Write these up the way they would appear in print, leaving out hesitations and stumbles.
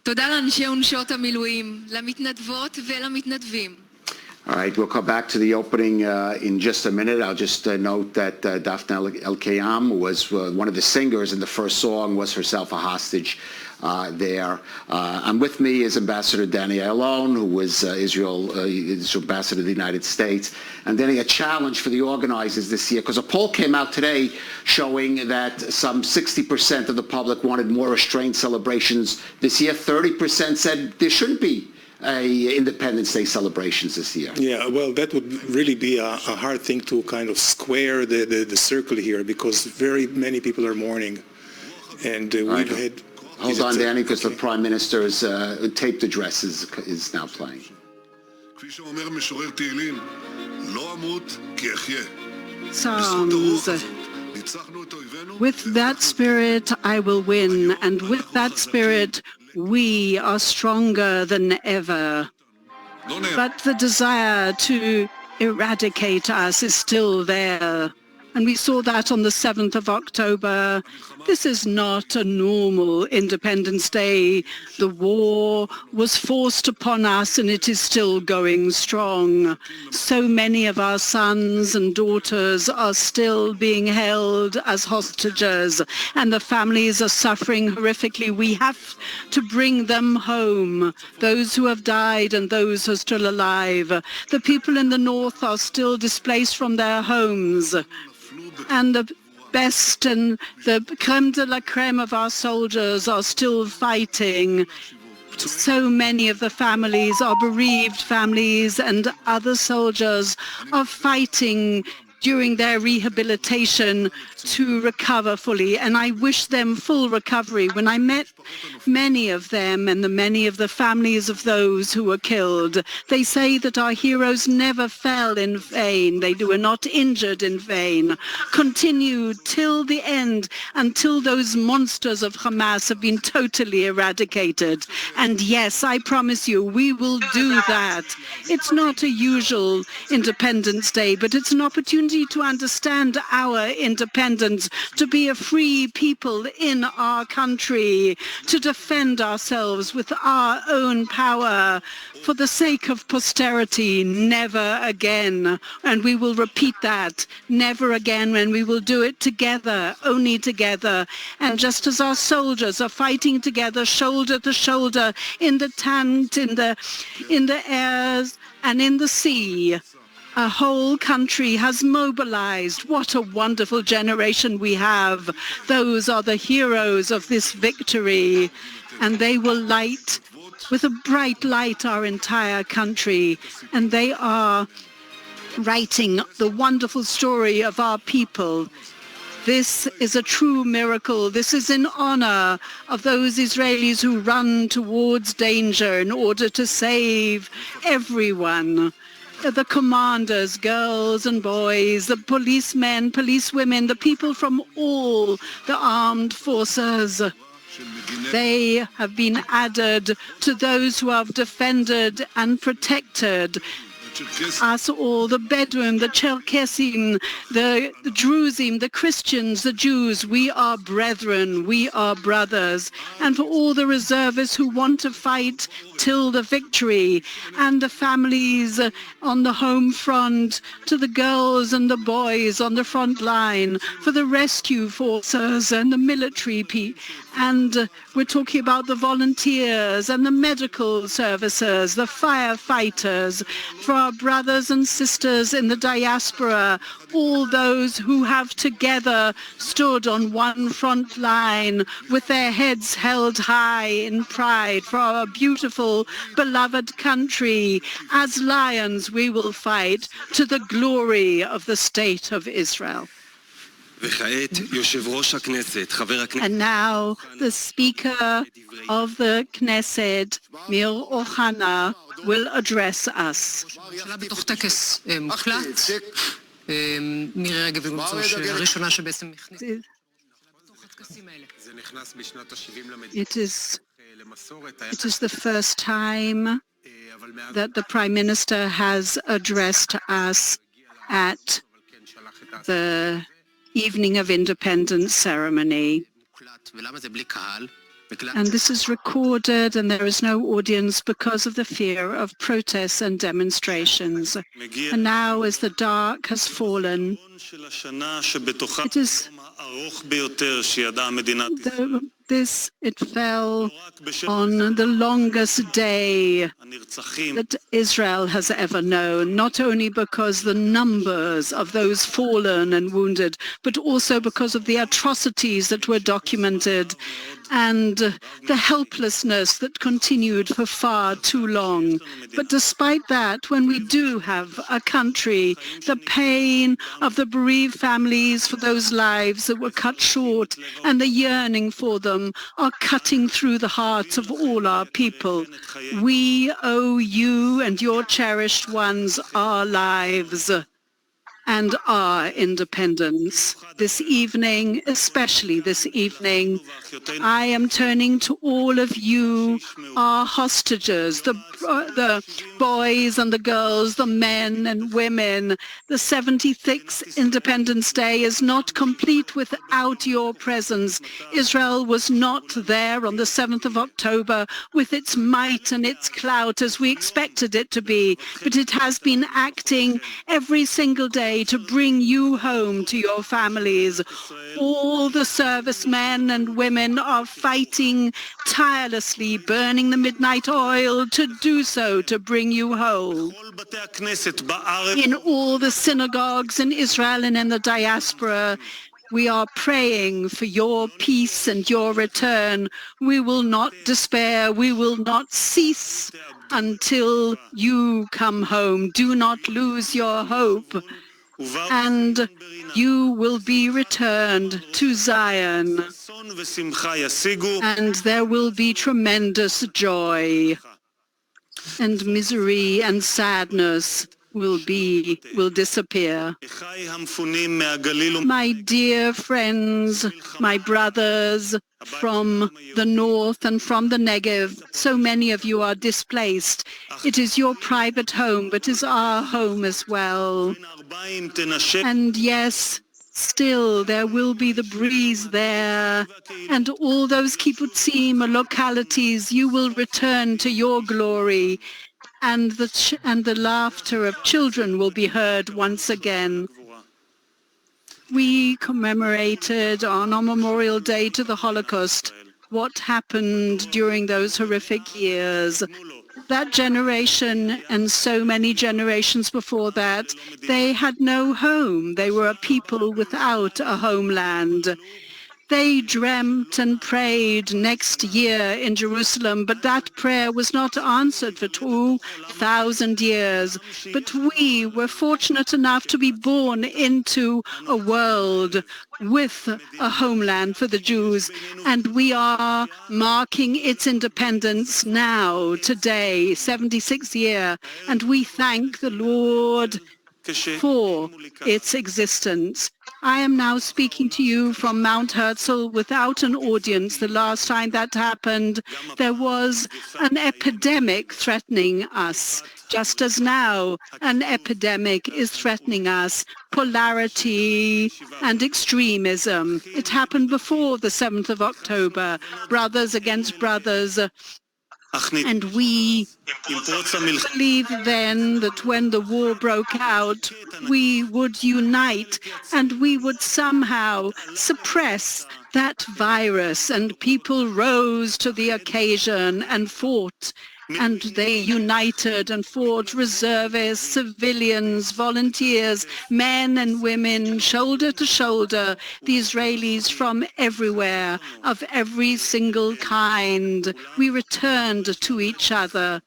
תודה לאנשי ונשות המילואים, למתנדבות ולמתנדבים. All right, we'll come back to the opening in just a minute. I'll just note that Daphne El-Kayam was one of the singers in the first song, was herself a hostage there. And with me is Ambassador Danny Ayalon, who was Israel's ambassador to the United States. And Danny, a challenge for the organizers this year, because a poll came out today showing that some 60% of the public wanted more restrained celebrations this year. 30% said there shouldn't be Independence Day celebrations this year. Yeah, well, that would really be a hard thing to kind of square the circle here, because very many people are mourning. And we've had... Hold on, Danny, because the Prime Minister's taped address is now playing. Psalms. With that spirit I will win, and with that spirit we are stronger than ever. But the desire to eradicate us is still there. And we saw that on the 7th of October. This is not a normal Independence Day. The war was forced upon us, and it is still going strong. So many of our sons and daughters are still being held as hostages, and the families are suffering horrifically. We have to bring them home, those who have died and those who are still alive. The people in the north are still displaced from their homes. And the best and the creme de la creme of our soldiers are still fighting. So many of the families are bereaved families, and other soldiers are fighting during their rehabilitation to recover fully, and I wish them full recovery. When I met many of them and many of the families of those who were killed, they say that our heroes never fell in vain. They were not injured in vain. Continue till the end, until those monsters of Hamas have been totally eradicated. And yes, I promise you, we will do that. It's not a usual Independence Day, but it's an opportunity to understand our independence, to be a free people in our country, to defend ourselves with our own power for the sake of posterity. Never again. And we will repeat that, never again, and we will do it together, only together. And just as our soldiers are fighting together, shoulder to shoulder, in the tanks, in the airs and in the sea, a whole country has mobilized. What a wonderful generation we have. Those are the heroes of this victory, and they will light with a bright light our entire country, and they are writing the wonderful story of our people. This is a true miracle. This is in honor of those Israelis who run towards danger in order to save everyone. The commanders, girls and boys, the policemen, policewomen, the people from all the armed forces. They have been added to those who have defended and protected us all, the Bedouin, the Cherkessim, the Drusim, the Christians, the Jews. We are brethren, we are brothers. And for all the reservists who want to fight till the victory, and the families on the home front, to the girls and the boys on the front line, for the rescue forces and the military people. And we're talking about the volunteers and the medical services, the firefighters, for our brothers and sisters in the diaspora, all those who have together stood on one front line with their heads held high in pride for our beautiful, beloved country. As lions, we will fight to the glory of the State of Israel. And now the Speaker of the Knesset, Mir Ohana, will address us. It is the first time that the Prime Minister has addressed us at the Evening of Independence ceremony. And this is recorded, and there is no audience because of the fear of protests and demonstrations. And now, as the dark has fallen, it is it fell on the longest day that Israel has ever known, not only because the numbers of those fallen and wounded, but also because of the atrocities that were documented and the helplessness that continued for far too long. But despite that, when we do have a country, the pain of the bereaved families for those lives that were cut short and the yearning for them are cutting through the hearts of all our people. We owe you and your cherished ones our lives and our independence. This evening, especially this evening, I am turning to all of you, our hostages, the boys and the girls, the men and women. The 76th Independence Day is not complete without your presence. Israel was not there on the 7th of October with its might and its clout as we expected it to be, but it has been acting every single day to bring you home to your families. All the servicemen and women are fighting tirelessly, burning the midnight oil to do so, to bring you home. In all the synagogues in Israel and in the diaspora, we are praying for your peace and your return. We will not despair. We will not cease until you come home. Do not lose your hope. And you will be returned to Zion, and there will be tremendous joy, and misery and sadness will disappear. My dear friends, my brothers from the north and from the Negev, so many of you are displaced. It is your private home, but it is our home as well. And yes, still there will be the breeze there, and all those kibbutzim localities, you will return to your glory, and the laughter of children will be heard once again. We commemorated on our Memorial Day to the Holocaust what happened during those horrific years. That generation and so many generations before that, they had no home. They were a people without a homeland. They dreamt and prayed next year in Jerusalem, but that prayer was not answered for 2,000 years. But we were fortunate enough to be born into a world with a homeland for the Jews, and we are marking its independence now, today, 76th year, and we thank the Lord for its existence. I am now speaking to you from Mount Herzl without an audience. The last time that happened, there was an epidemic threatening us, just as now an epidemic is threatening us, polarity and extremism. It happened before the 7th of October, brothers against brothers. And we believed then that when the war broke out, we would unite and we would somehow suppress that virus, and people rose to the occasion and fought. And they united and fought, reservists, civilians, volunteers, men and women, shoulder to shoulder, the Israelis from everywhere, of every single kind. We returned to each other.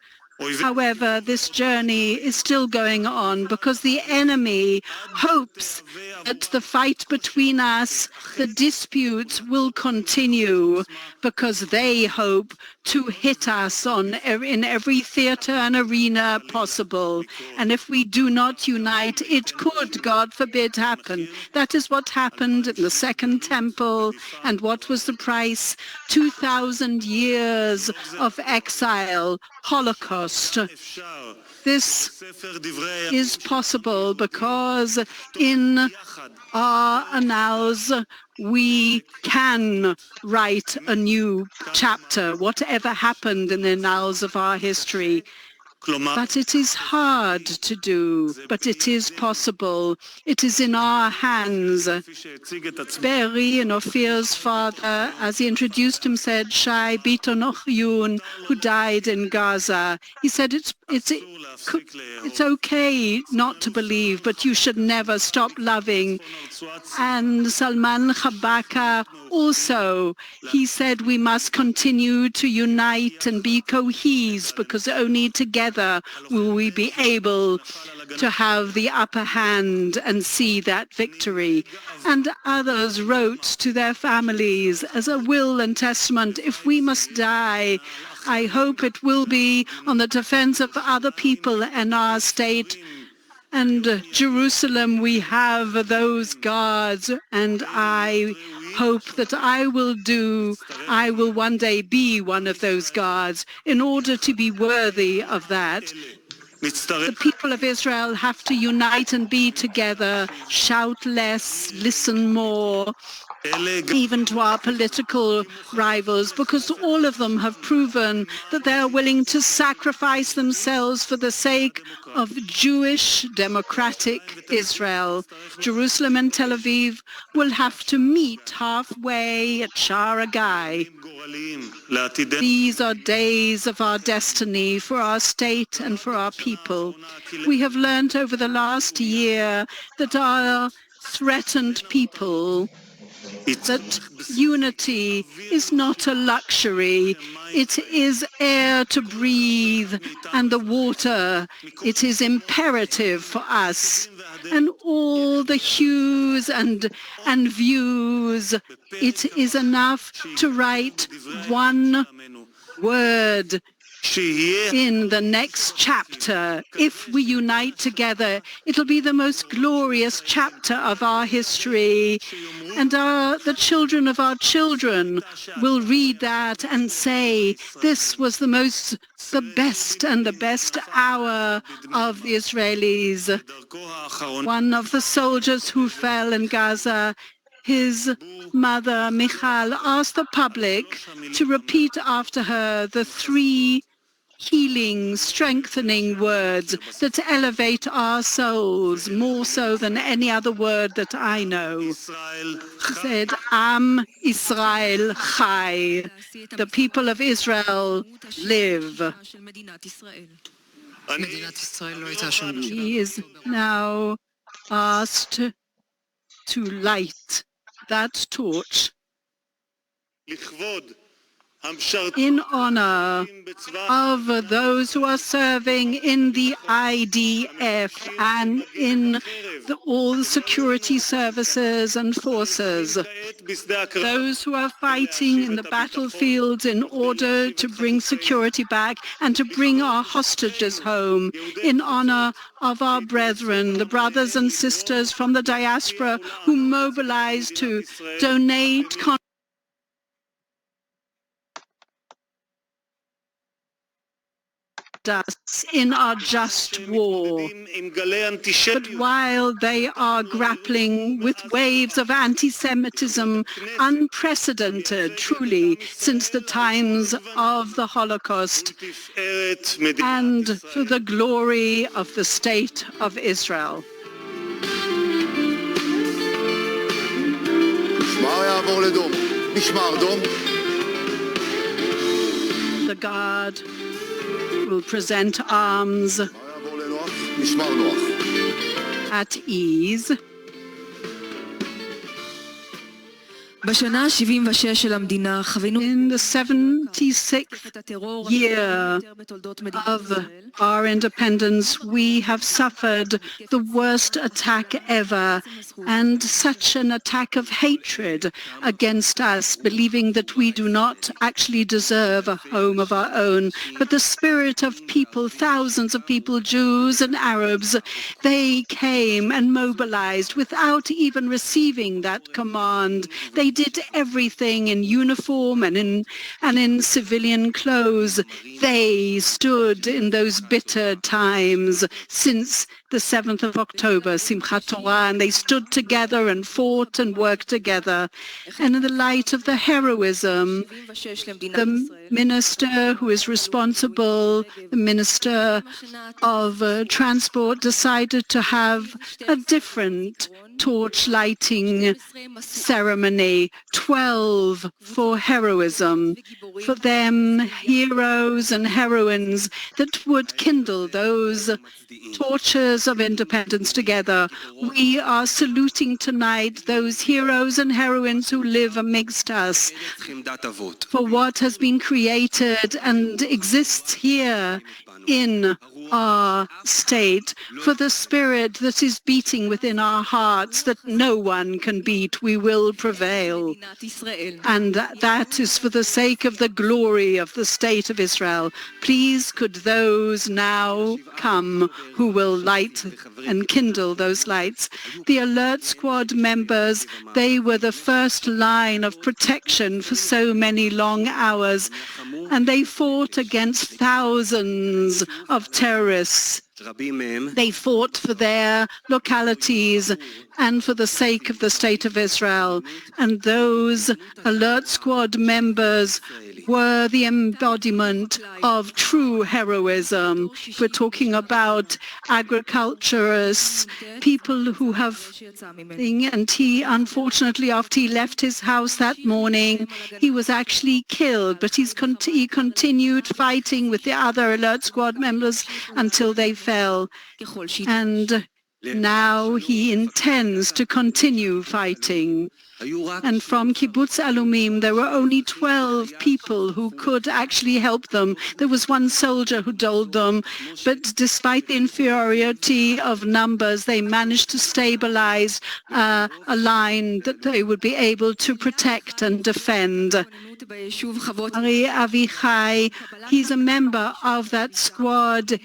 However, this journey is still going on because the enemy hopes that the fight between us, the disputes will continue, because they hope to hit us in every theater and arena possible. And if we do not unite, it could, God forbid, happen. That is what happened in the Second Temple. And what was the price? 2,000 years of exile, Holocaust. This is possible because in our annals we can write a new chapter, whatever happened in the annals of our history. But it is hard to do, but it is possible. It is in our hands. Be'eri and Ophir's father, as he introduced him, said, Shai Biton Ochyun, who died in Gaza. He said, it's okay not to believe, but you should never stop loving. And Salman Chabaka also, he said we must continue to unite and be cohesed, because only together will we be able to have the upper hand and see that victory. And others wrote to their families as a will and testament, if we must die, I hope it will be on the defense of other people and our state. And Jerusalem, we have those guards, and I hope that I will one day be one of those guards in order to be worthy of that. The people of Israel have to unite and be together, shout less, listen more, even to our political rivals, because all of them have proven that they are willing to sacrifice themselves for the sake of Jewish democratic Israel. Jerusalem and Tel Aviv will have to meet halfway at Sha'ar Hagai. These are days of our destiny for our state and for our people. We have learned over the last year that our threatened people, that unity is not a luxury. It is air to breathe and the water. It is imperative for us. And all the hues and views, it is enough to write one word in the next chapter. If we unite together, it'll be the most glorious chapter of our history. And the children of our children will read that and say, this was the best hour of the Israelis. One of the soldiers who fell in Gaza, his mother, Michal, asked the public to repeat after her the three healing, strengthening words that elevate our souls more so than any other word that I know. She said, Am Israel Chai, the people of Israel live. He is now asked to light that torch in honor of those who are serving in the IDF and in all the security services and forces, those who are fighting in the battlefields in order to bring security back and to bring our hostages home, in honor of our brethren, the brothers and sisters from the diaspora who mobilized to donate us in our just war. But while they are grappling with waves of anti-Semitism, unprecedented truly since the times of the Holocaust, and for the glory of the state of Israel. The guard will present arms at ease. In the 76th year of our independence, we have suffered the worst attack ever, and such an attack of hatred against us, believing that we do not actually deserve a home of our own. But the spirit of people, thousands of people, Jews and Arabs, they came and mobilized without even receiving that command. They did everything in uniform and in civilian clothes. They stood in those bitter times since the 7th of October, Simchat Torah, and they stood together and fought and worked together. And in the light of the heroism, the minister who is responsible, the Minister of Transport, decided to have a different torch lighting ceremony, 12 for heroism. For them, heroes and heroines that would kindle those torches of independence together. We are saluting tonight those heroes and heroines who live amidst us for what has been created and exists here in our state, for the spirit that is beating within our hearts that no one can beat. We will prevail. And that is for the sake of the glory of the state of Israel. Please could those now come who will light and kindle those lights. The alert squad members, they were the first line of protection for so many long hours, and they fought against thousands of terrorists. They fought for their localities and for the sake of the state of Israel. And those alert squad members were the embodiment of true heroism. We're talking about agriculturists, people who have, and he, unfortunately, after he left his house that morning, he was actually killed, but he continued fighting with the other alert squad members until they fell. And now he intends to continue fighting. And from Kibbutz Alumim, there were only 12 people who could actually help them. There was one soldier who told them, but despite the inferiority of numbers, they managed to stabilize a line that they would be able to protect and defend. Ari Avichai, he's a member of that squad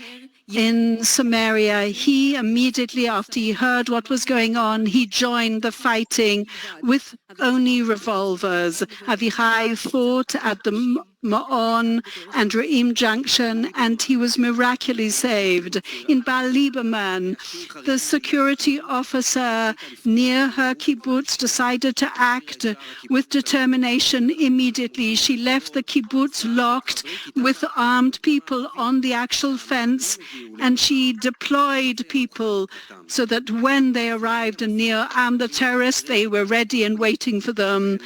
in Samaria. He immediately after he heard what was going on, he joined the fighting with only revolvers. Avichai fought at the Ma'on and Re'im Junction, and he was miraculously saved. In Baal Lieberman, the security officer near her kibbutz decided to act with determination immediately. She left the kibbutz locked with armed people on the actual fence, and she deployed people so that when they arrived in near the terrorists, they were ready and waiting for them.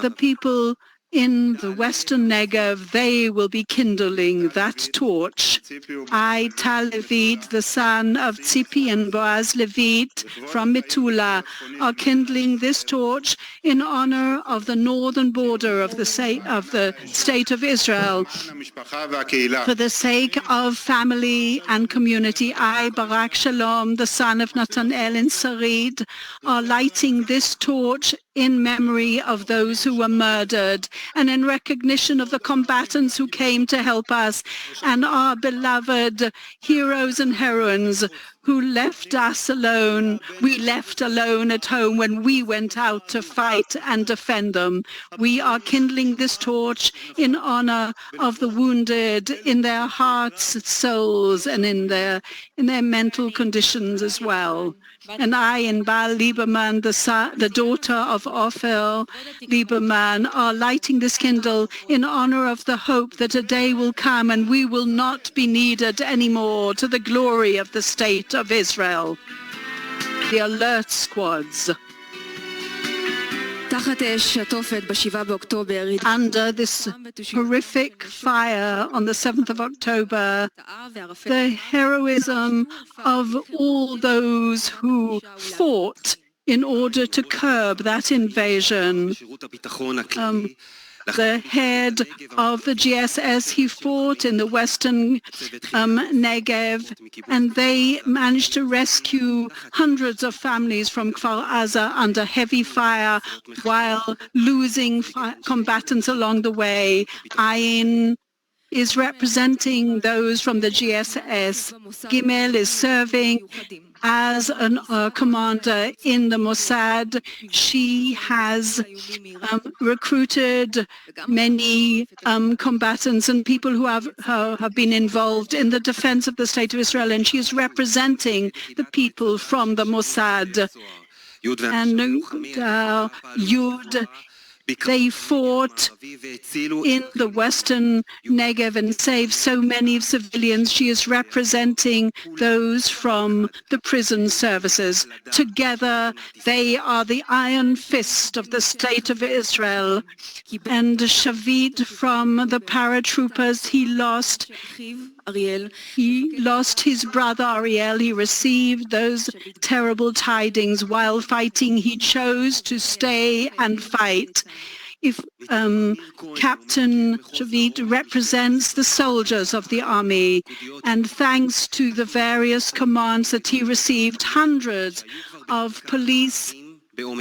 The people in the Western Negev, they will be kindling that torch. I, Tal Levit, the son of Tzipi and Boaz Levit from Metula, are kindling this torch in honor of the northern border of the state of Israel. For the sake of family and community, I, Barak Shalom, the son of Nathanael in Sarid, are lighting this torch in memory of those who were murdered and in recognition of the combatants who came to help us and our beloved heroes and heroines who left us alone. We left alone at home when we went out to fight and defend them. We are kindling this torch in honor of the wounded in their hearts, souls, and in their mental conditions as well. And I and Baal Lieberman, the daughter of Ofer Lieberman, are lighting this candle in honor of the hope that a day will come and we will not be needed anymore, to the glory of the state of Israel. The alert squads. Under this horrific fire on the 7th of October, the heroism of all those who fought in order to curb that invasion. The head of the GSS, he fought in the western Negev, and they managed to rescue hundreds of families from Kfar Aza under heavy fire while losing combatants along the way. Ayin is representing those from the GSS. Gimel is serving as a commander in the Mossad. She has recruited many combatants and people who have been involved in the defense of the State of Israel, and she is representing the people from the Mossad. And Yud, they fought in the western Negev and saved so many civilians. She is representing those from the prison services. Together, they are the iron fist of the State of Israel. And Shavit from the paratroopers, he lost his brother Ariel. He received those terrible tidings while fighting. He chose to stay and fight. If Captain Shavit represents the soldiers of the army, and thanks to the various commands that he received, hundreds of police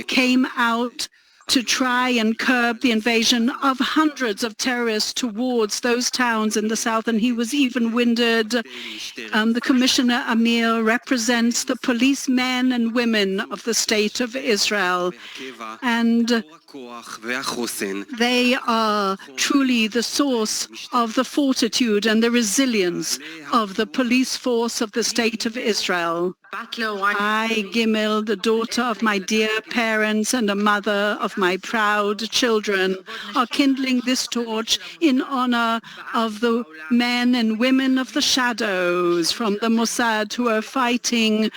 came out to try and curb the invasion of hundreds of terrorists towards those towns in the south, and he was even wounded. The Commissioner Amir represents the policemen and women of the State of Israel, and they are truly the source of the fortitude and the resilience of the police force of the State of Israel. I, Gimel, the daughter of my dear parents and a mother of my proud children, are kindling this torch in honor of the men and women of the shadows from the Mossad who are fighting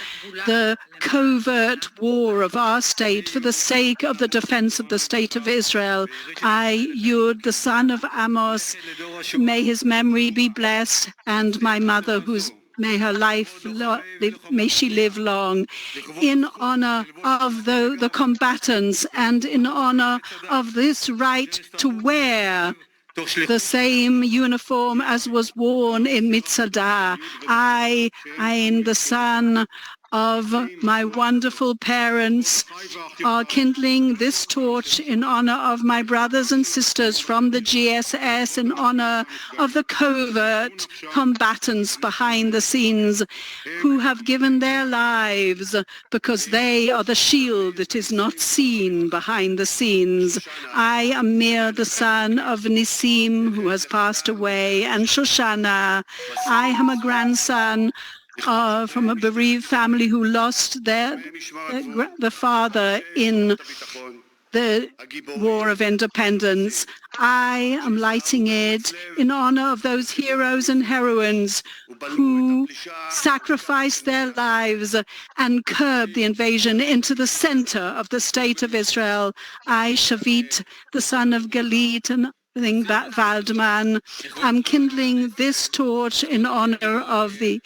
the covert war of our state for the sake of the defense of the State of Israel. I, Yud, the son of Amos, may his memory be blessed, and my mother, may her life, may she live long, in honor of the combatants and in honor of this right to wear the same uniform as was worn in Mitzada. I, the son of my wonderful parents, are kindling this torch in honor of my brothers and sisters from the GSS, in honor of the covert combatants behind the scenes who have given their lives because they are the shield that is not seen behind the scenes. I, Amir, the son of Nisim, who has passed away, and Shoshana. I am a grandson from a bereaved family who lost the father in the War of Independence. I am lighting it in honor of those heroes and heroines who sacrificed their lives and curbed the invasion into the center of the State of Israel. I, Shavit, the son of Galit and Waldman, am kindling this torch in honor of the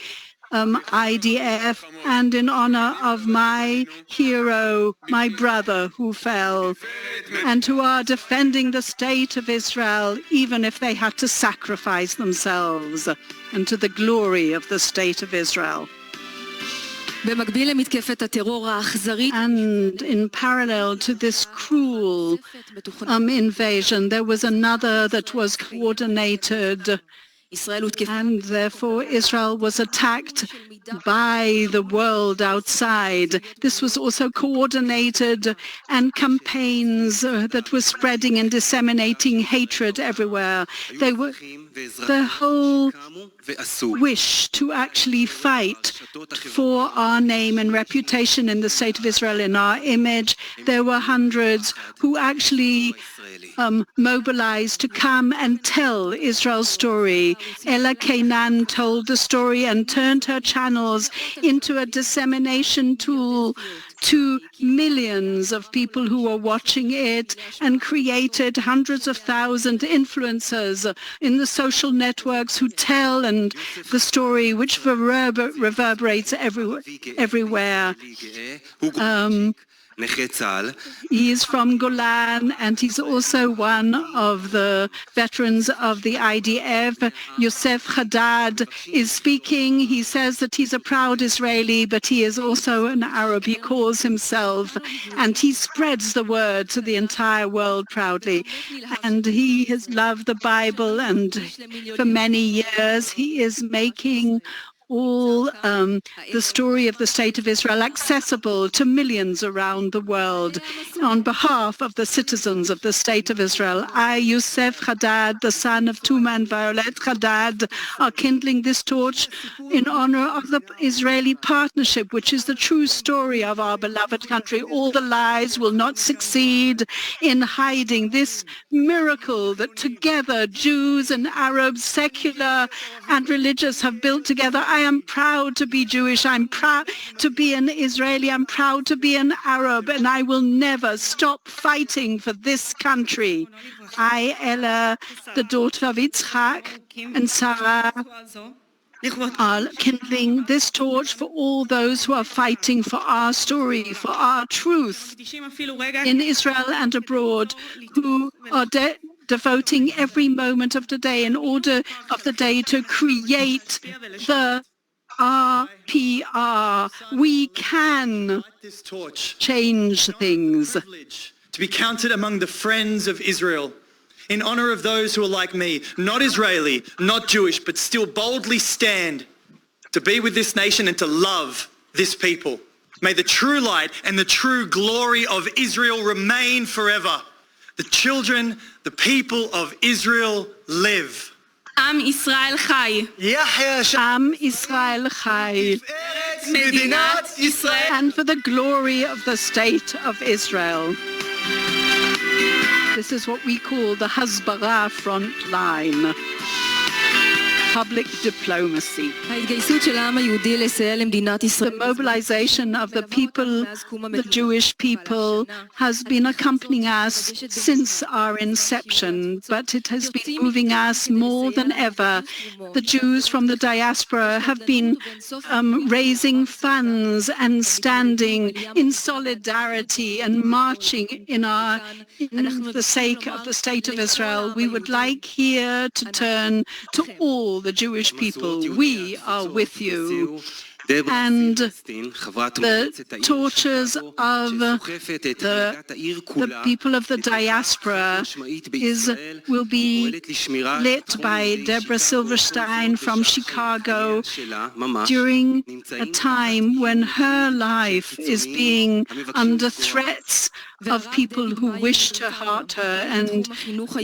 IDF and in honor of my hero, my brother who fell, and who are defending the State of Israel even if they had to sacrifice themselves, and to the glory of the State of Israel. And in parallel to this cruel invasion, there was another that was coordinated, and therefore Israel was attacked by the world outside. This was also coordinated, and campaigns that were spreading and disseminating hatred everywhere. They were the whole wish to actually fight for our name and reputation in the State of Israel, in our image. There were hundreds who actually mobilized to come and tell Israel's story. Ella Kainan told the story and turned her channels into a dissemination tool to millions of people who were watching it, and created hundreds of thousands influencers in the social networks who tell and the story which reverberates everywhere. He is from Golan, and he's also one of the veterans of the IDF. Yosef Haddad is speaking. He says that he's a proud Israeli, but he is also an Arab. He calls himself, and he spreads the word to the entire world proudly. And he has loved the Bible, and for many years he is making all the story of the State of Israel accessible to millions around the world. On behalf of the citizens of the State of Israel, I, Yosef Haddad, the son of Tuma and Violet Haddad, are kindling this torch in honor of the Israeli partnership, which is the true story of our beloved country. All the lies will not succeed in hiding this miracle that together Jews and Arabs, secular and religious, have built together. I am proud to be Jewish. I'm proud to be an Israeli. I'm proud to be an Arab, and I will never stop fighting for this country. I, Ella, the daughter of Yitzhak and Sarah, are kindling this torch for all those who are fighting for our story, for our truth in Israel and abroad, who are devoting every moment of the day to create the RPR. We can change things. To be counted among the friends of Israel, in honor of those who are like me, not Israeli, not Jewish, but still boldly stand to be with this nation and to love this people. May the true light and the true glory of Israel remain forever. The children, the people of Israel live. Am Israel Chai. Am Israel Chai. Medinat Israel. And for the glory of the State of Israel. This is what we call the Hasbara front line. Public diplomacy. The mobilization of the people, the Jewish people, has been accompanying us since our inception, but it has been moving us more than ever. The Jews from the diaspora have been raising funds and standing in solidarity and marching in the sake of the State of Israel. We would like here to turn to all the Jewish people. We are with you. And the torches of the people of the diaspora will be lit by Deborah Silverstein from Chicago during a time when her life is being under threats of people who wish to hurt her. And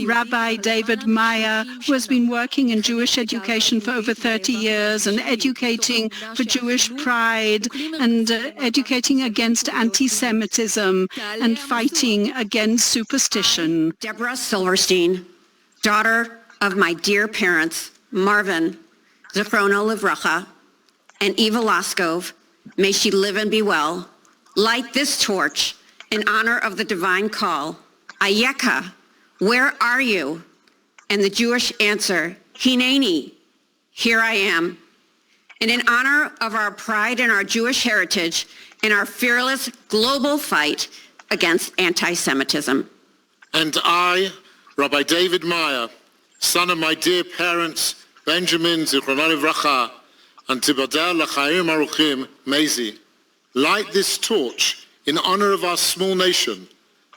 Rabbi David Meyer, who has been working in Jewish education for over 30 years and educating for Jewish pride and educating against anti-Semitism and fighting against superstition. Deborah Silverstein, daughter of my dear parents, Marvin, Zichrono Livracha, and Eva Laskov, may she live and be well, light this torch in honor of the divine call, Ayeka, where are you? And the Jewish answer, Hineni, here I am. And in honor of our pride and our Jewish heritage and our fearless global fight against anti-Semitism. And I, Rabbi David Meyer, son of my dear parents, Benjamin Zichrono Livracha, and Tibadel L'Chaim Aruchim Maisie, light this torch in honor of our small nation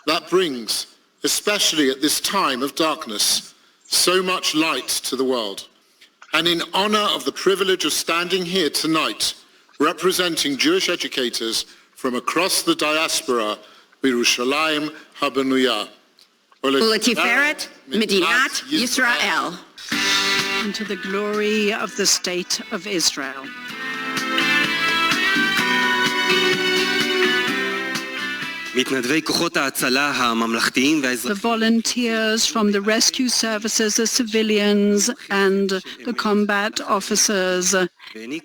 that brings, especially at this time of darkness, so much light to the world. And in honor of the privilege of standing here tonight, representing Jewish educators from across the diaspora, Yerushalayim HaBenuya. U'letiferet Medinat Yisrael. And to the glory of the State of Israel. The volunteers from the rescue services, the civilians and the combat officers,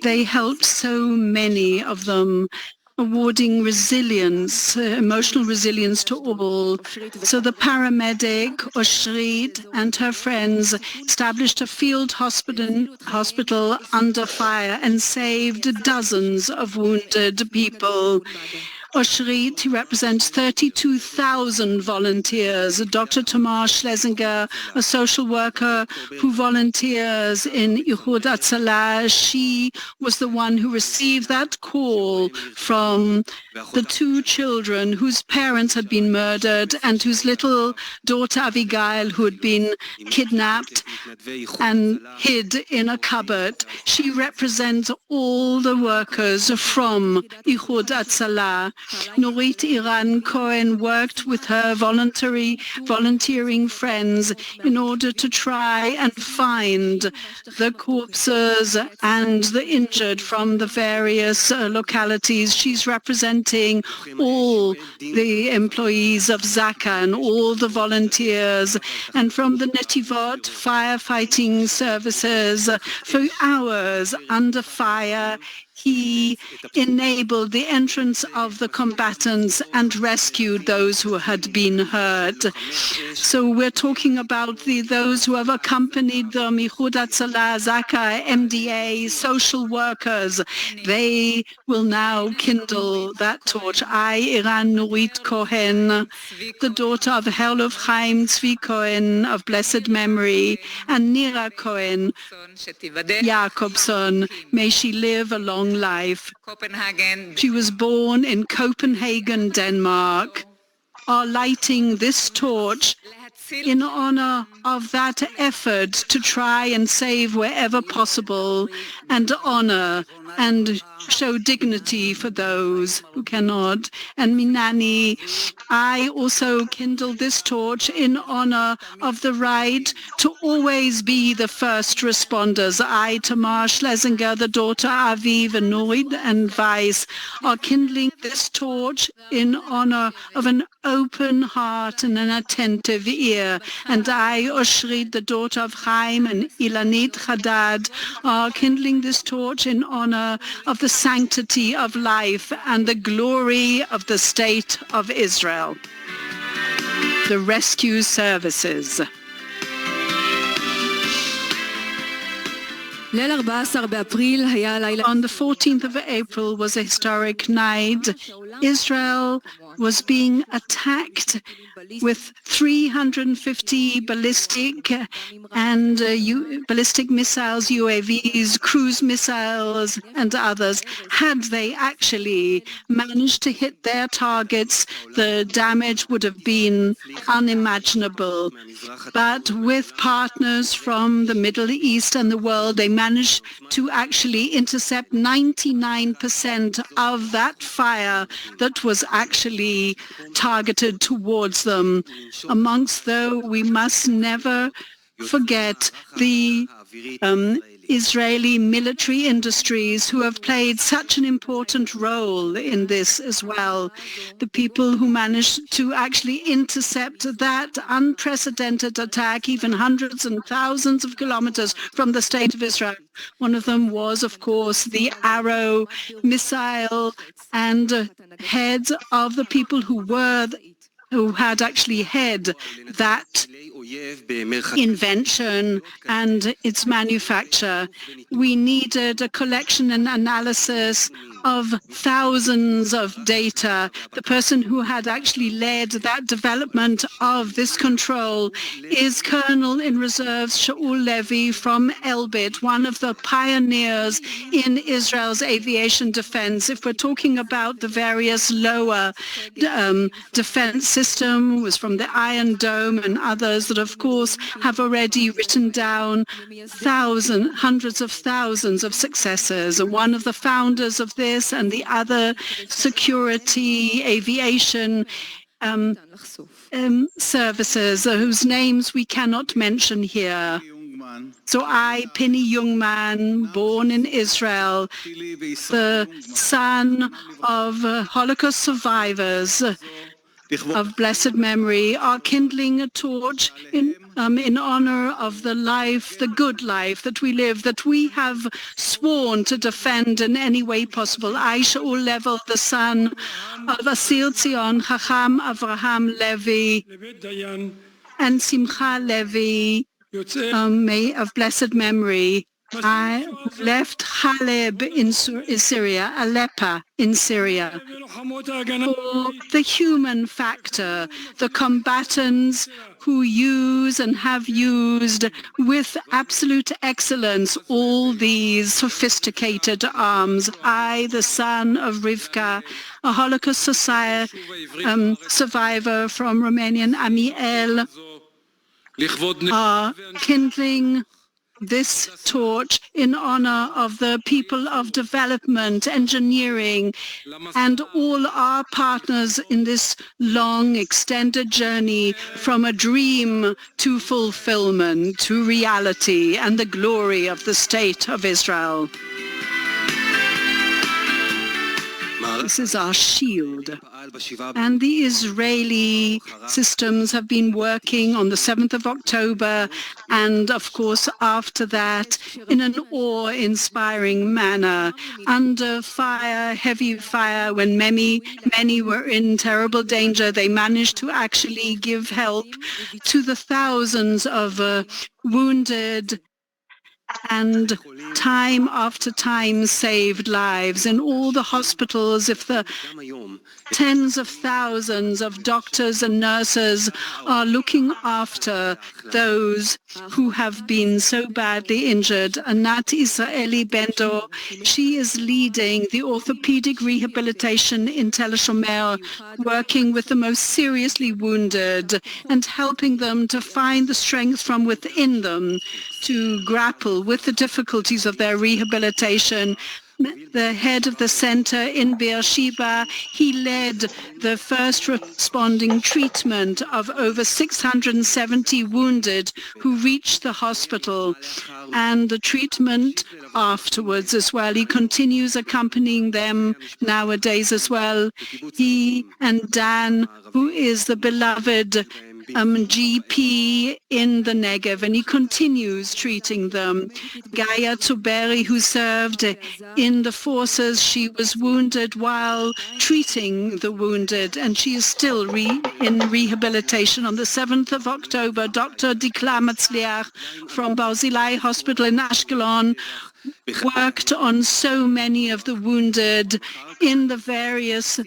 they helped so many of them, awarding resilience, emotional resilience to all. So the paramedic, Oshrit, and her friends established a field hospital under fire and saved dozens of wounded people. Oshrit, he represents 32,000 volunteers. Dr. Tamar Schlesinger, a social worker who volunteers in Ichud Hatzalah. She was the one who received that call from the two children whose parents had been murdered and whose little daughter Abigail, who had been kidnapped and hid in a cupboard. She represents all the workers from Ichud Hatzalah. Nurit Iran Cohen worked with her volunteering friends in order to try and find the corpses and the injured from the various localities. She's representing all the employees of Zaka and all the volunteers, and from the Netivot firefighting services. For hours under fire, he enabled the entrance of the combatants and rescued those who had been hurt. So we're talking about those who have accompanied them, Ichud Hatzalah, Zaka, MDA, social workers. They will now kindle that torch. I, Iran Nurit Cohen, the daughter of Herluf Chaim Tzvi Cohen of blessed memory, and Nira Cohen Jacobson, may she live a long life. She was born in Copenhagen, Denmark, are lighting this torch in honor of that effort to try and save wherever possible and honor and show dignity for those who cannot. And Minani, I also kindle this torch in honor of the right to always be the first responders. I, Tamar Schlesinger, the daughter Aviv and Nurit and Weiss, are kindling this torch in honor of an open heart and an attentive ear. And I, Oshrit, the daughter of Chaim and Ilanit Haddad, are kindling this torch in honor of the sanctity of life and the glory of the State of Israel. The rescue services. On the 14th of April was a historic night. Israel was being attacked with 350 ballistic and ballistic missiles, UAVs, cruise missiles, and others. Had they actually managed to hit their targets, the damage would have been unimaginable. But with partners from the Middle East and the world, they managed to actually intercept 99% of that fire that was actually targeted towards them. Amongst though, we must never forget the Israeli military industries who have played such an important role in this as well. The people who managed to actually intercept that unprecedented attack, even hundreds and thousands of kilometers from the State of Israel. One of them was, of course, the Arrow missile, and heads of the people who had actually had that invention and its manufacture. We needed a collection and analysis of thousands of data. The person who had actually led that development of this control is Colonel in Reserves Shaul Levy from Elbit, one of the pioneers in Israel's aviation defense. If we're talking about the various lower defense system, was from the Iron Dome and others that, of course, have already written down hundreds of thousands of successes. One of the founders of this and the other security aviation services whose names we cannot mention here. So I, Penny Youngman, born in Israel, the son of Holocaust survivors of blessed memory, are kindling a torch in honor of the life, the good life that we live, that we have sworn to defend in any way possible. I, Shaul Level, the son of Asir Zion, Chacham Avraham Levi, and Simcha Levi, of blessed memory, I left Haleb in Syria, Aleppo in Syria, for the human factor, the combatants who use and have used with absolute excellence all these sophisticated arms. I, the son of Rivka, a Holocaust survivor from Romanian Amiel, are kindling this torch in honor of the people of development, engineering, and all our partners in this long, extended journey from a dream to fulfillment, to reality, and the glory of the State of Israel. This is our shield. And the Israeli systems have been working on the 7th of October and, of course, after that, in an awe-inspiring manner, under fire, heavy fire, when many were in terrible danger. They managed to actually give help to the thousands of wounded, and time after time saved lives in all the hospitals. If the tens of thousands of doctors and nurses are looking after those who have been so badly injured. Anat Israeli Bendo, she is leading the orthopedic rehabilitation in Tel Shomer, working with the most seriously wounded and helping them to find the strength from within them to grapple with the difficulties of their rehabilitation. The head of the center in Beersheba, he led the first responding treatment of over 670 wounded who reached the hospital, and the treatment afterwards as well. He continues accompanying them nowadays as well. He and Dan, who is the beloved GP in the Negev, and he continues treating them. Gaia Tsuberi, who served in the forces, she was wounded while treating the wounded, and she is still in rehabilitation. On the 7th of October, Dr. Dikla Matzliach from Barzilai Hospital in Ashkelon worked on so many of the wounded in the various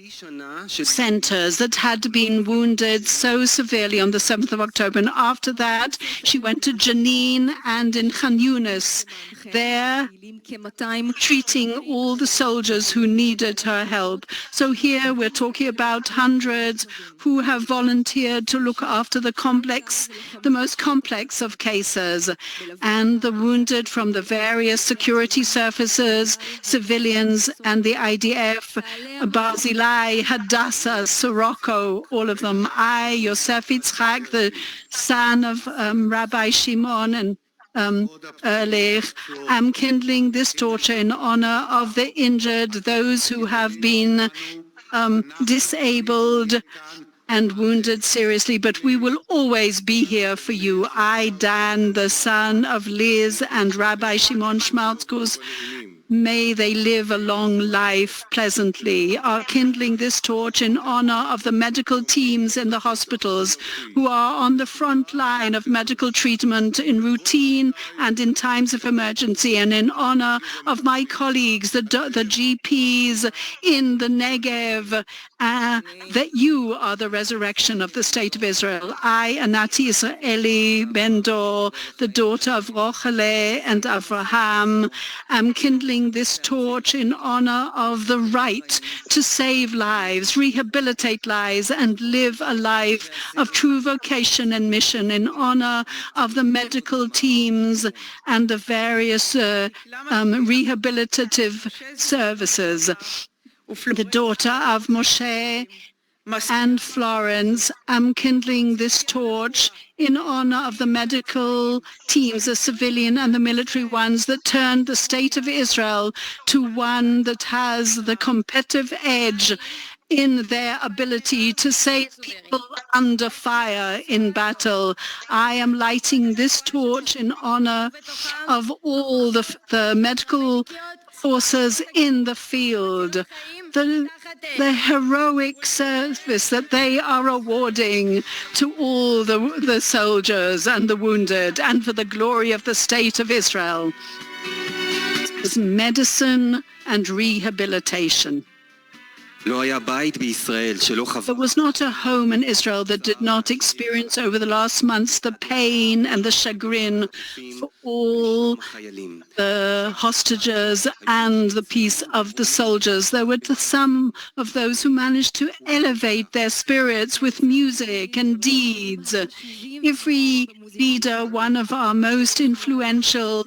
centers that had been wounded so severely on the 7th of October. And after that, she went to Jenin and in Khan Yunis, there treating all the soldiers who needed her help. So here we're talking about hundreds who have volunteered to look after the most complex of cases, and the wounded from the various security services, civilians, and the IDF, Barzilai, Hadassah, Sirocco, all of them. I, Yosef Yitzchak, the son of Rabbi Shimon and Ehrlich, am kindling this torch in honor of the injured, those who have been disabled and wounded seriously, but we will always be here for you. I, Dan, the son of Liz and Rabbi Shimon Schmaltzkus, may they live a long life pleasantly, are kindling this torch in honor of the medical teams in the hospitals who are on the front line of medical treatment in routine and in times of emergency, and in honor of my colleagues, the GPs in the Negev, that you are the resurrection of the State of Israel. I, Anat Israeli Bendo, the daughter of Rochele and Avraham, am kindling this torch in honor of the right to save lives, rehabilitate lives, and live a life of true vocation and mission, in honor of the medical teams and the various rehabilitative services. The daughter of Moshe and Florence, am kindling this torch in honor of the medical teams, the civilian and the military ones, that turned the State of Israel to one that has the competitive edge in their ability to save people under fire in battle. I am lighting this torch in honor of all the medical forces in the field, the heroic service that they are awarding to all the soldiers and the wounded, and for the glory of the State of Israel. was medicine and rehabilitation. There was not a home in Israel that did not experience over the last months the pain and the chagrin for all the hostages and the peace of the soldiers. There were some of those who managed to elevate their spirits with music and deeds. Every leader, one of our most influential,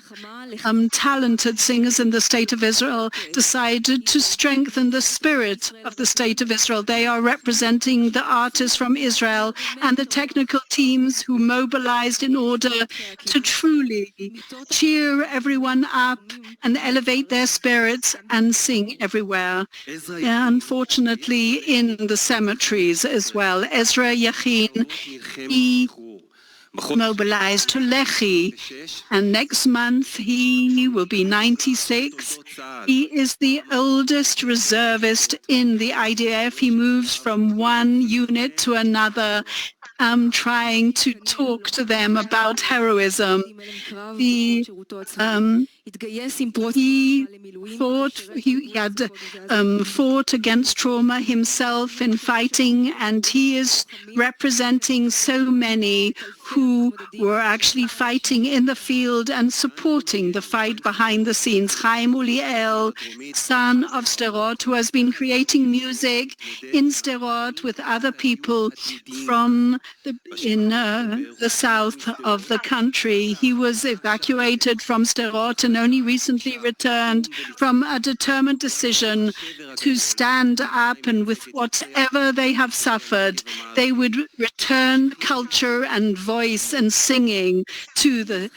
talented singers in the State of Israel, decided to strengthen the spirit of the State of Israel. They are representing the artists from Israel and the technical teams who mobilized in order to truly cheer everyone up and elevate their spirits and sing everywhere. Unfortunately, in the cemeteries as well. Ezra Yachin, he mobilized to Lehi, and next month he will be 96. He is the oldest reservist in the IDF. He moves from one unit to another, trying to talk to them about heroism. He had fought against trauma himself in fighting, and he is representing so many who were actually fighting in the field and supporting the fight behind the scenes. Chaim Uliel, son of Sderot, who has been creating music in Sderot with other people from the south of the country. He was evacuated from Sderot and only recently returned from a determined decision to stand up, and with whatever they have suffered, they would return culture and voice and singing to the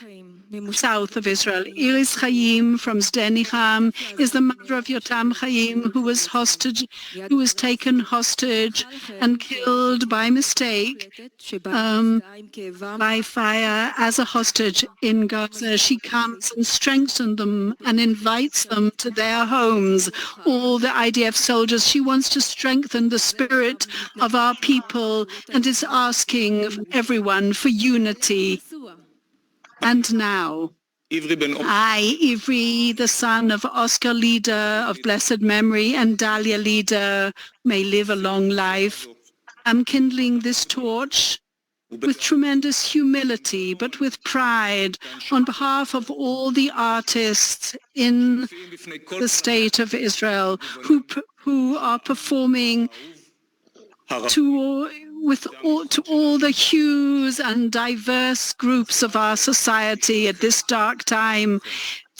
south of Israel. Iris Chaim from Zdenicham is the mother of Yotam Chaim, who was taken hostage and killed by mistake by fire as a hostage in Gaza. She comes and strengthens them and invites them to their homes. All the IDF soldiers, she wants to strengthen the spirit of our people and is asking everyone for unity. And now, I, Ivri, the son of Oscar Leader of blessed memory and Dalia Leader, may live a long life, am kindling this torch with tremendous humility, but with pride, on behalf of all the artists in the State of Israel who are performing to all the hues and diverse groups of our society at this dark time.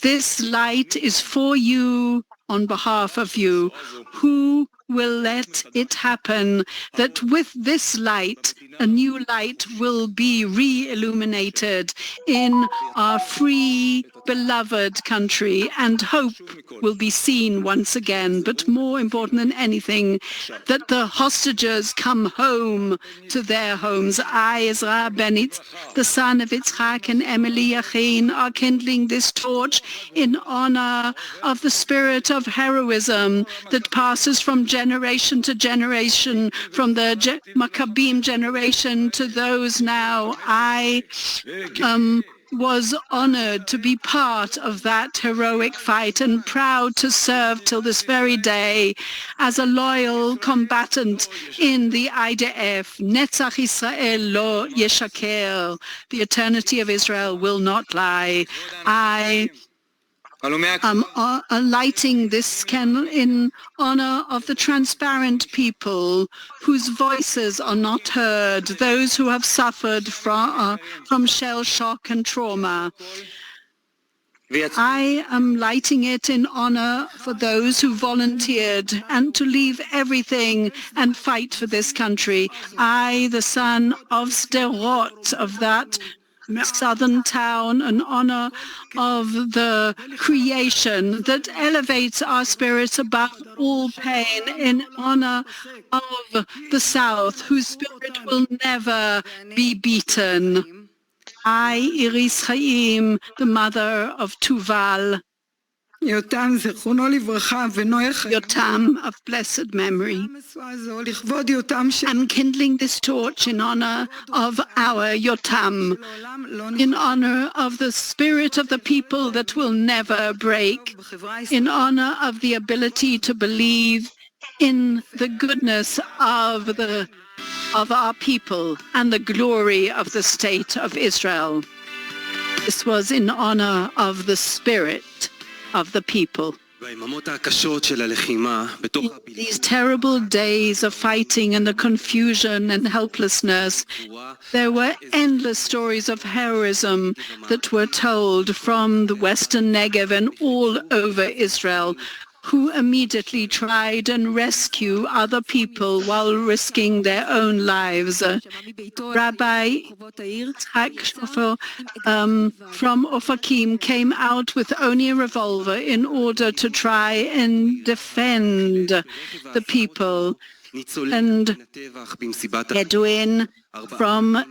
This light is for you, on behalf of you. Who will let it happen that with this light, a new light will be re-illuminated in our free, beloved country, and hope will be seen once again. But more important than anything, that the hostages come home to their homes. I, Ezra Benitz, the son of Yitzchak and Emily Yachin, are kindling this torch in honor of the spirit of heroism that passes from generation to generation, from the Maccabim generation to those now. I was honored to be part of that heroic fight and proud to serve till this very day as a loyal combatant in the IDF. Netzach Israel lo yeshaker. The eternity of Israel will not lie. I lighting this candle in honor of the transparent people whose voices are not heard, those who have suffered from shell shock and trauma. I am lighting it in honor for those who volunteered and to leave everything and fight for this country. I, the son of Sderot, of that southern town, in honor of the creation that elevates our spirits above all pain, in honor of the South, whose spirit will never be beaten. I, Iris Chaim, the mother of Tuval, Yotam of blessed memory. I'm kindling this torch in honor of our Yotam, in honor of the spirit of the people that will never break, in honor of the ability to believe in the goodness of our people and the glory of the state of Israel. This was in honor of the spirit of the people. In these terrible days of fighting and the confusion and helplessness, there were endless stories of heroism that were told from the Western Negev and all over Israel, who immediately tried and rescue other people while risking their own lives. Rabbi Yitzhak from Ofakim came out with only a revolver in order to try and defend the people. And Edwin from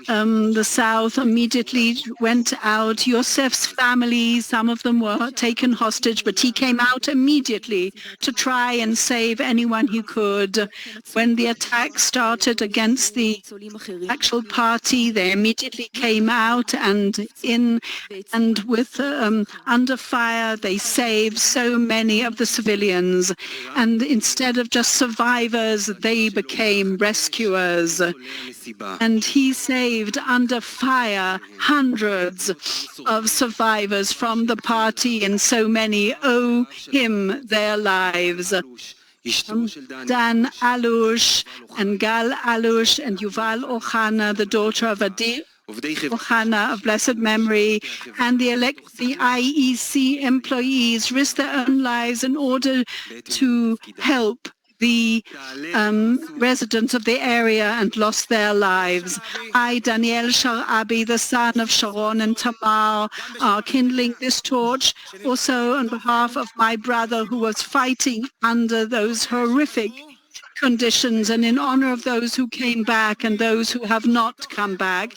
the south immediately went out. Yosef's family, some of them were taken hostage, but he came out immediately to try and save anyone he could. When the attack started against the actual party, they immediately came out and with under fire, they saved so many of the civilians. And instead of just survivors, they became rescuers. And he saved under fire hundreds of survivors from the party, and so many owe him their lives. Dan Alush and Gal Alush and Yuval Ohana, the daughter of Adi Ohana of blessed memory, and the IEC employees risked their own lives in order to help the residents of the area and lost their lives. I, Daniel Sharabi, the son of Sharon and Tamar, are kindling this torch also on behalf of my brother who was fighting under those horrific conditions, and in honor of those who came back and those who have not come back,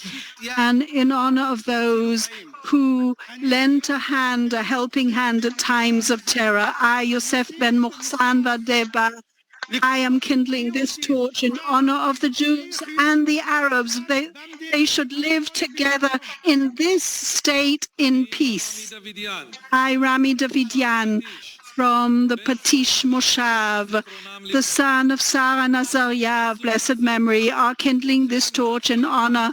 and in honor of those who lent a helping hand at times of terror. I, Yosef ben Muhsan Vadeba, I am kindling this torch in honor of the Jews and the Arabs. They should live together in this state in peace. I, Rami Davidian, from the Patish Moshav, the son of Sarah Nazariah of blessed memory, are kindling this torch in honor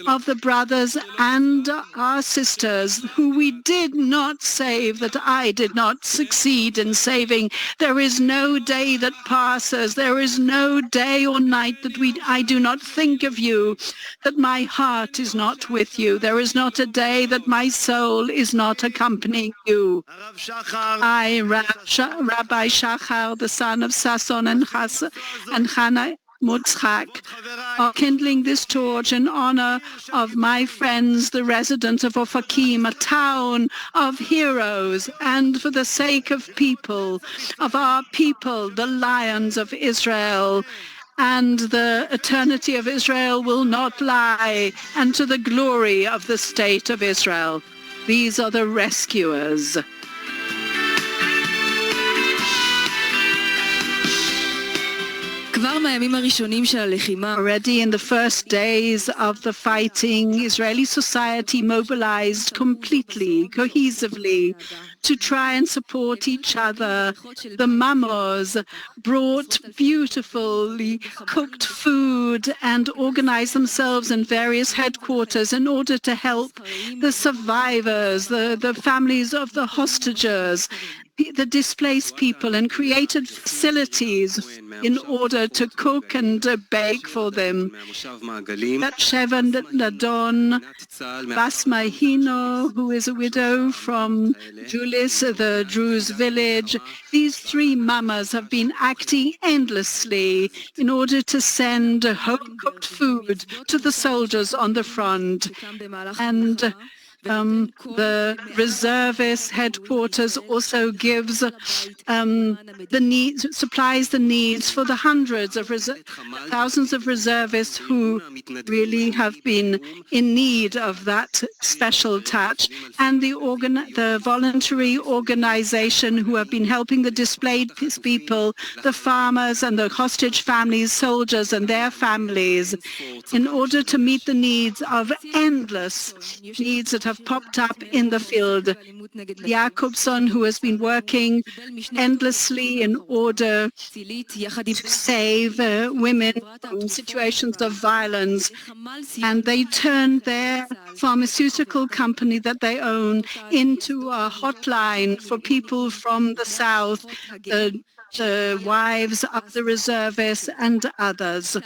of the brothers and our sisters who we did not save, that I did not succeed in saving. There is no day that passes, there is no day or night that I do not think of you, that my heart is not with you. There is not a day that my soul is not accompanying you. I, Rabbi Shachar, the son of Sasson and Hannah Mutzchak, are kindling this torch in honor of my friends, the residents of Ofakim, a town of heroes, and for the sake of people, of our people, the lions of Israel. And the eternity of Israel will not lie, and to the glory of the state of Israel. These are the rescuers. Already in the first days of the fighting, Israeli society mobilized completely, cohesively, to try and support each other. The mamos brought beautifully cooked food and organized themselves in various headquarters in order to help the survivors, the families of the hostages, the displaced people, and created facilities in order to cook and bake for them. That Shevan Nadon Basmahino, who is a widow from Julis, the Druze village, these three mamas have been acting endlessly in order to send home-cooked food to the soldiers on the front. And The reservist headquarters also gives supplies the needs for the thousands of reservists who really have been in need of that special touch, and the voluntary organization who have been helping the displaced people, the farmers and the hostage families, soldiers and their families, in order to meet the needs of endless needs that have popped up in the field. Jacobson, who has been working endlessly in order to save women from situations of violence, and they turned their pharmaceutical company that they own into a hotline for people from the south, the wives of the reservists and others.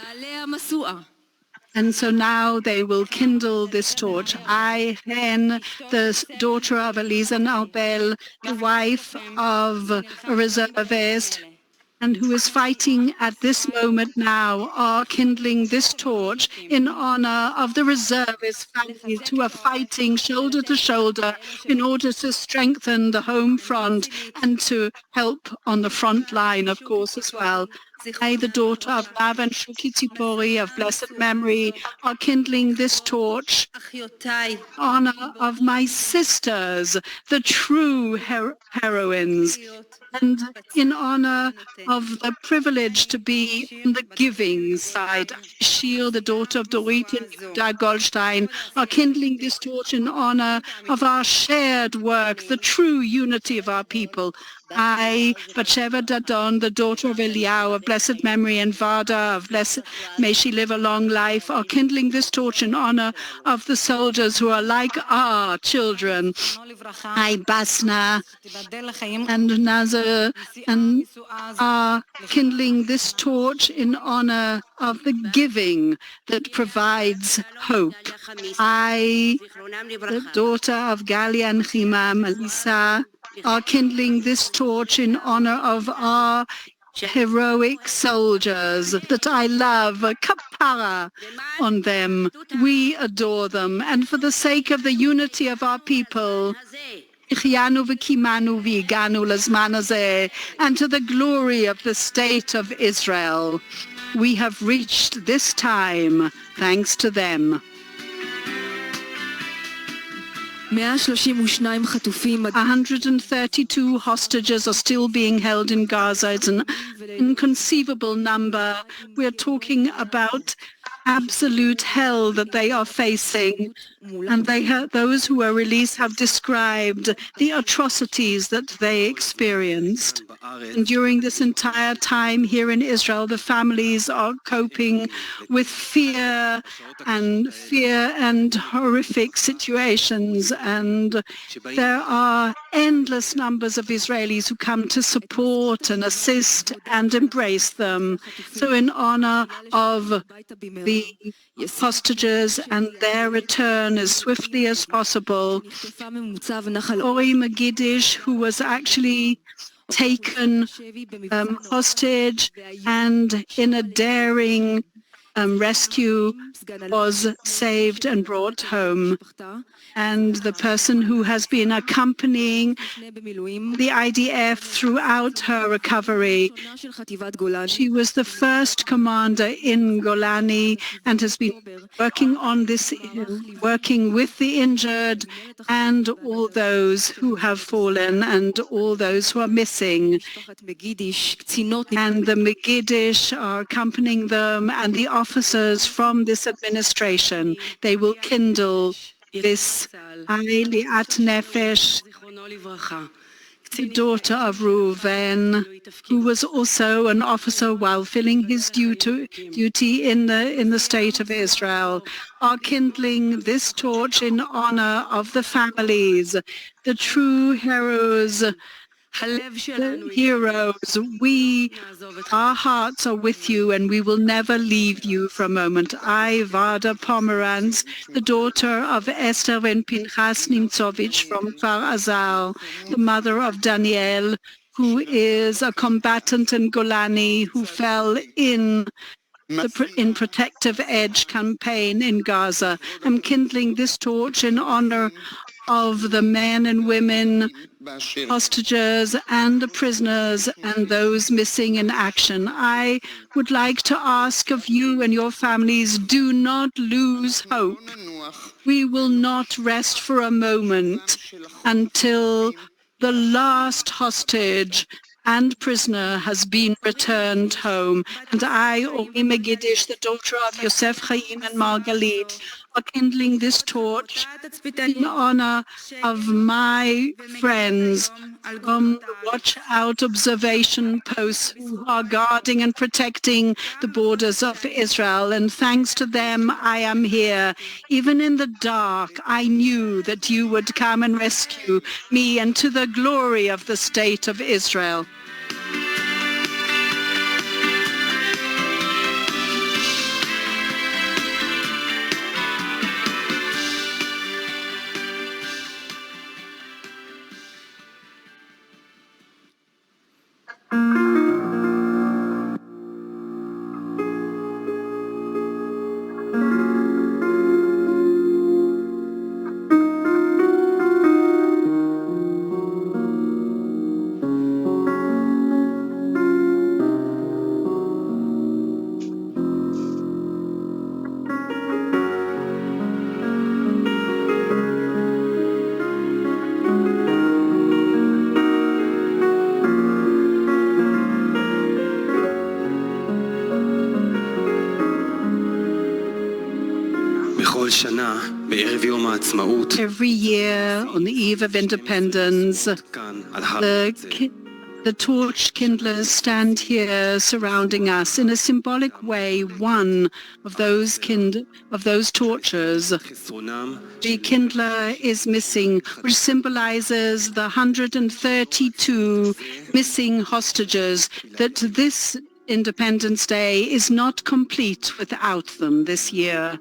And so now they will kindle this torch. I, Hen, the daughter of Elisa Narbel, the wife of a reservist, and who is fighting at this moment now, are kindling this torch in honor of the reservist families who are fighting shoulder to shoulder in order to strengthen the home front and to help on the front line, of course, as well. I, the daughter of Nav and Shuki Tzipori of blessed memory, are kindling this torch in honor of my sisters, the true heroines, and in honor of the privilege to be on the giving side. Shil, the daughter of Dorit and Yehuda Goldstein, are kindling this torch in honor of our shared work, the true unity of our people. I, Batsheva Dadon, the daughter of Eliyahu of blessed memory, and Vada of blessed, may she live a long life, are kindling this torch in honor of the soldiers who are like our children. I, Basna and Nazar, and are kindling this torch in honor of the giving that provides hope. I, the daughter of Gali and Chima, Melissa, are kindling this torch in honor of our heroic soldiers that I love, kapara on them. We adore them. And for the sake of the unity of our people, and to the glory of the state of Israel, we have reached this time thanks to them. 132 hostages are still being held in Gaza. It's an inconceivable number. We're talking about absolute hell that they are facing, and those who are released have described the atrocities that they experienced. And during this entire time here in Israel, the families are coping with fear and horrific situations, and there are endless numbers of Israelis who come to support and assist and embrace them. So in honor of the hostages and their return as swiftly as possible, Ori Magidish, who was actually taken hostage and in a daring rescue, was saved and brought home. And the person who has been accompanying the IDF throughout her recovery. She was the first commander in Golani and has been working on this, working with the injured and all those who have fallen and all those who are missing. And the Megiddish are accompanying them, and the officers from this administration. They will kindle this Liat Nefesh, the daughter of Reuven, who was also an officer while filling his duty in the state of Israel, are kindling this torch in honor of the families, the true heroes. Heroes, our hearts are with you, and we will never leave you for a moment. I, Vada Pomerantz, the daughter of Esther and Pinchas Nimtzovich from Kfar Azar, the mother of Daniel, who is a combatant in Golani who fell in in Protective Edge campaign in Gaza. I'm kindling this torch in honor of the men and women, hostages and the prisoners and those missing in action. I would like to ask of you and your families, do not lose hope. We will not rest for a moment until the last hostage and prisoner has been returned home. And I, Ori Megidish, the daughter of Yosef Chaim and Margalit, are kindling this torch in honor of my friends from the Watch Out observation posts who are guarding and protecting the borders of Israel. And thanks to them, I am here. Even in the dark, I knew that you would come and rescue me, and to the glory of the state of Israel. Every year on the eve of independence, the torch kindlers stand here surrounding us. In a symbolic way, one of those torches, the kindler is missing, which symbolizes the 132 missing hostages, that this Independence Day is not complete without them this year.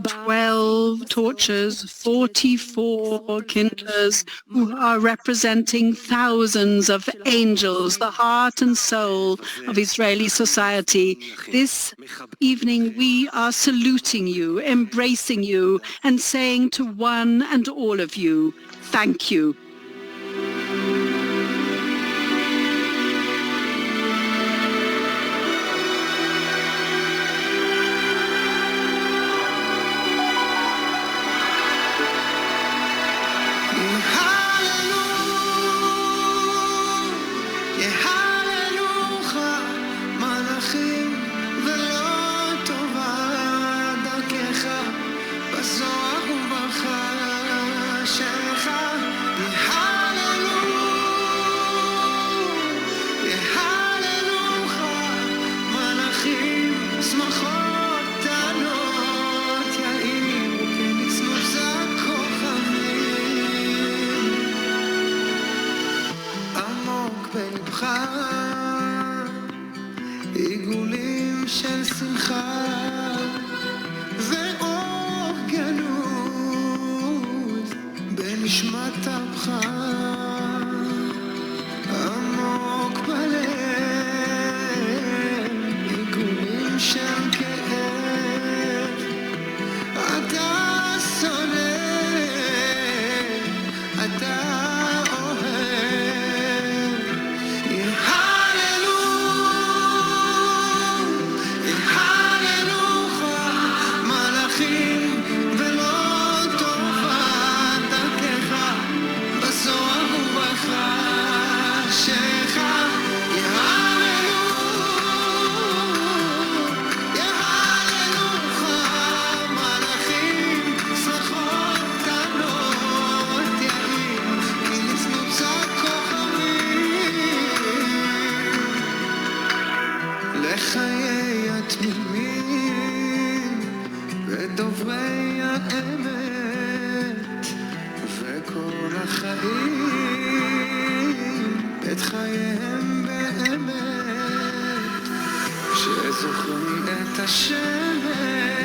12 torches, 44 kindlers who are representing thousands of angels, the heart and soul of Israeli society. This evening we are saluting you, embracing you, and saying to one and all of you, thank you. עיגולים של שמחה ואור גנוז בנשמת אפך עמוק בלב עיגולים של כאב אתה שונא אתה לחיי התמימים ודוברי האמת וכל החיים את חייהם באמת שזוכרים את השמש